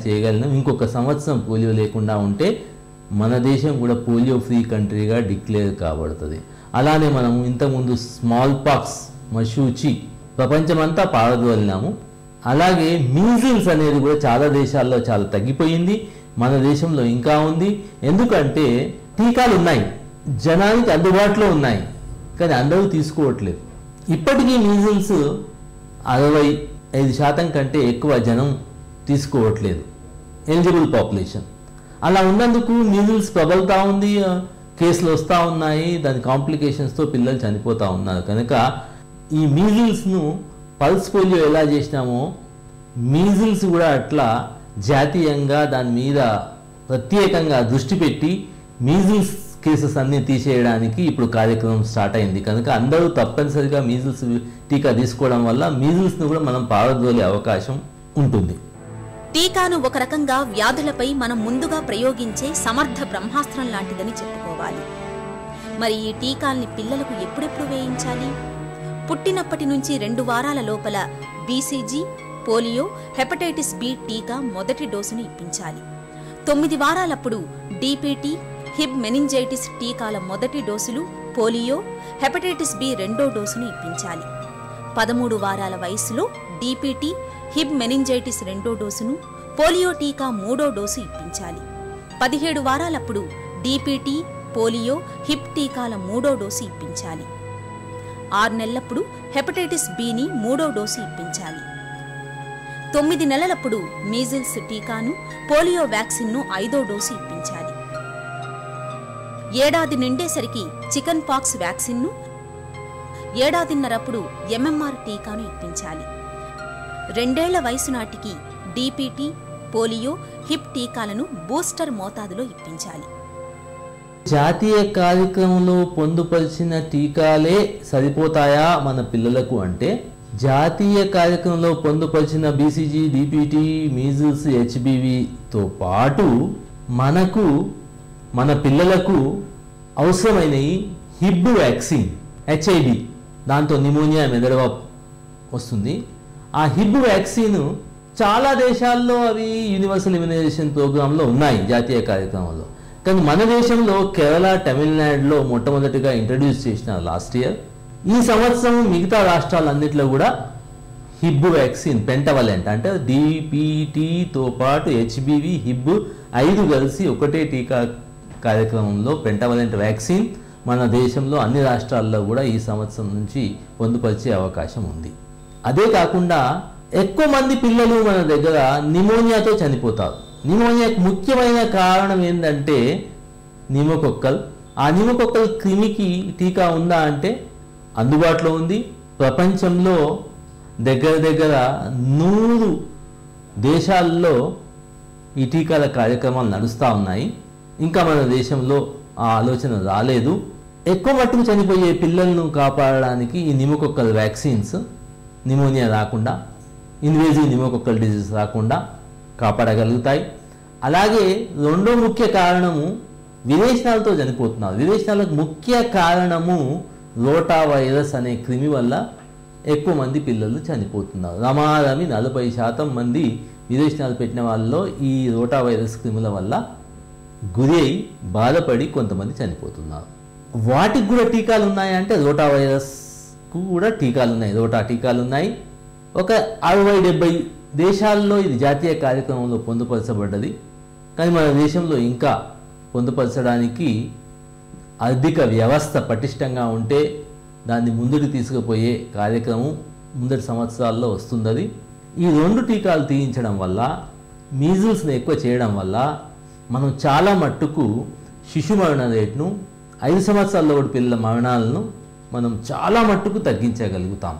చేయగలిగినాం. ఇంకొక సంవత్సరం పోలియో లేకుండా ఉంటే మన దేశం కూడా పోలియో ఫ్రీ కంట్రీగా డిక్లేర్ కాబడుతుంది. అలానే మనం ఇంతకుముందు స్మాల్ పాక్స్ మశూచి ప్రపంచమంతా పారదోలినాము. అలాగే మీజిల్స్ అనేది కూడా చాలా దేశాల్లో చాలా తగ్గిపోయింది, మన దేశంలో ఇంకా ఉంది. ఎందుకంటే టీకాలు ఉన్నాయి, జనానికి అందుబాటులో ఉన్నాయి, కానీ అందరూ తీసుకోవట్లేదు. ఇప్పటికీ మీజిల్స్ 65% కంటే ఎక్కువ జనం తీసుకోవట్లేదు, ఎలిజిబుల్ పాపులేషన్. అలా ఉన్నందుకు మీజిల్స్ ప్రబలుతూ ఉంది, కేసులు వస్తూ ఉన్నాయి, దాని కాంప్లికేషన్స్తో పిల్లలు చనిపోతూ ఉన్నారు. కనుక ఈ మీజిల్స్ను పల్స్ పోలియో ఎలా చేసినామో మీజిల్స్ కూడా అట్లా జాతీయంగా దాని మీద ప్రత్యేకంగా దృష్టి పెట్టి మీజిల్స్ కేసెస్ అన్నీ తీసేయడానికి ఇప్పుడు కార్యక్రమం స్టార్ట్ అయింది. కనుక అందరూ తప్పనిసరిగా మీజిల్స్ టీకా తీసుకోవడం వల్ల మీజిల్స్ను కూడా మనం పారదోలే అవకాశం ఉంటుంది. టీకాను ఒక రకంగా వ్యాధులపై మనం ముందుగా ప్రయోగించే సమర్థ బ్రహ్మాస్త్రం లాంటిదని చెప్పుకోవాలి. మరి ఈ టీకాల్ని పిల్లలకు ఎప్పుడెప్పుడు వేయించాలి? పుట్టినప్పటి నుంచి 2 వారాల లోపల బీసీజీ, పోలియో, హెపటైటిస్ బి టీకా మొదటి డోసును ఇప్పించాలి. 9 వారాలప్పుడు డీపీటీ, హిబ్ మెనింజైటిస్ టీకాల మొదటి డోసులు, పోలియో, హెపటైటిస్ బి రెండో డోసును ఇప్పించాలి. 13 వారాల వయసులో డీపీటీ, హిబ్ మెనింజైటిస్ రెండో డోసును, పోలియో టీకా 3వ డోసు ఇప్పించాలి. 17 వారాలప్పుడు డీపీటీ, పోలియో, హిబ్ టీకాల 3వ డోసు ఇప్పించాలి. 6 నెలలప్పుడు హెపటైటిస్ బిని 3వ డోసు ఇప్పించాలి. 9 నెలలప్పుడు మీజిల్స్ టీకాను, పోలియో వ్యాక్సిన్ను 5వ డోసు ఇప్పించాలి. ఏడాది నిండేసరికి చికెన్ పాక్స్ వ్యాక్సిన్ను, 1.5 ఏళ్లప్పుడు ఎంఎంఆర్ టీకాను ఇప్పించాలి. 2 ఏళ్ల వయసు నాటికి డీపీటీ, పోలియో, హిప్ టీకాలను బూస్టర్ మోతాదులో ఇప్పించాలి. జాతీయ కార్యక్రమంలో పొందుపరిచిన టీకాలే సరిపోతాయా మన పిల్లలకు అంటే, జాతీయ కార్యక్రమంలో పొందుపరిచిన బీసీజీ, డీపీటీ, మీజిల్స్, హెచ్బీవీతో పాటు మన పిల్లలకు అవసరమైనవి హిబ్ వ్యాక్సిన్, హెచ్ఐవి, దాంతో నిమోనియా, మెదడువాపు వస్తుంది. ఆ హిబ్ వ్యాక్సిన్ చాలా దేశాల్లో అవి యూనివర్సల్ ఇమ్యునైజేషన్ ప్రోగ్రాంలో ఉన్నాయి జాతీయ కార్యక్రమంలో. కానీ మన దేశంలో కేరళ, తమిళనాడులో మొట్టమొదటిగా ఇంట్రడ్యూస్ చేసిన లాస్ట్ ఇయర్. ఈ సంవత్సరం మిగతా రాష్ట్రాలన్నింటిలో కూడా హిబ్ వ్యాక్సిన్ పెంటవలెంట్ అంటే డీపీటీతో పాటు హెచ్బీవీ, హిబ్ 5 కలిసి ఒకటే టీకా కార్యక్రమంలో పెంటవలెంట్ వ్యాక్సిన్ మన దేశంలో అన్ని రాష్ట్రాల్లో కూడా ఈ సంవత్సరం నుంచి పొందుపరిచే అవకాశం ఉంది. అదే కాకుండా ఎక్కువ మంది పిల్లలు మన దగ్గర నిమోనియాతో చనిపోతారు. నిమోనియాకు ముఖ్యమైన కారణం ఏంటంటే నిమోకొక్కల్. ఆ నిమోకొక్కల్ క్రిమికి టీకా ఉందా అంటే అందుబాటులో ఉంది. ప్రపంచంలో దగ్గర 100 దేశాల్లో ఈ టీకాల కార్యక్రమాలు నడుస్తూ ఉన్నాయి. ఇంకా మన దేశంలో ఆ ఆలోచన రాలేదు. ఎక్కువ మట్టుకు చనిపోయే పిల్లలను కాపాడడానికి ఈ నిమోకొక్కల్ వ్యాక్సిన్స్ నిమోనియా రాకుండా, ఇన్వేజివ్ నిమోకొక్కల్ డిజీజ్ రాకుండా కాపాడగలుగుతాయి. అలాగే రెండో ముఖ్య కారణము విరేచనాలతో చనిపోతున్నారు. విరేచనాలకు ముఖ్య కారణము రోటా వైరస్ అనే క్రిమి వల్ల ఎక్కువ మంది పిల్లలు చనిపోతున్నారు. రమారమి 40% మంది విరేచనాలు పెట్టిన వాళ్ళలో ఈ రోటా వైరస్ క్రిముల వల్ల గురి అయి బాధపడి కొంతమంది చనిపోతున్నారు. వాటికి కూడా టీకాలు ఉన్నాయంటే రోటా వైరస్కు కూడా టీకాలు ఉన్నాయి, రోటా టీకాలు ఉన్నాయి. ఒక 60-70 దేశాల్లో ఇది జాతీయ కార్యక్రమంలో పొందుపరచబడ్డది. కానీ మన దేశంలో ఇంకా పొందుపరచడానికి ఆర్థిక వ్యవస్థ పటిష్టంగా ఉంటే దాన్ని ముందుకు తీసుకుపోయే కార్యక్రమం ముందటి సంవత్సరాల్లో వస్తుంది. ఈ 2 టీకాలు తీయించడం వల్ల, మీజిల్స్ని ఎక్కువ చేయడం వల్ల మనం చాలా మట్టుకు శిశు మరణ రేటును, 5 సంవత్సరాల్లో పిల్లల మరణాలను మనం చాలా మట్టుకు తగ్గించగలుగుతాం.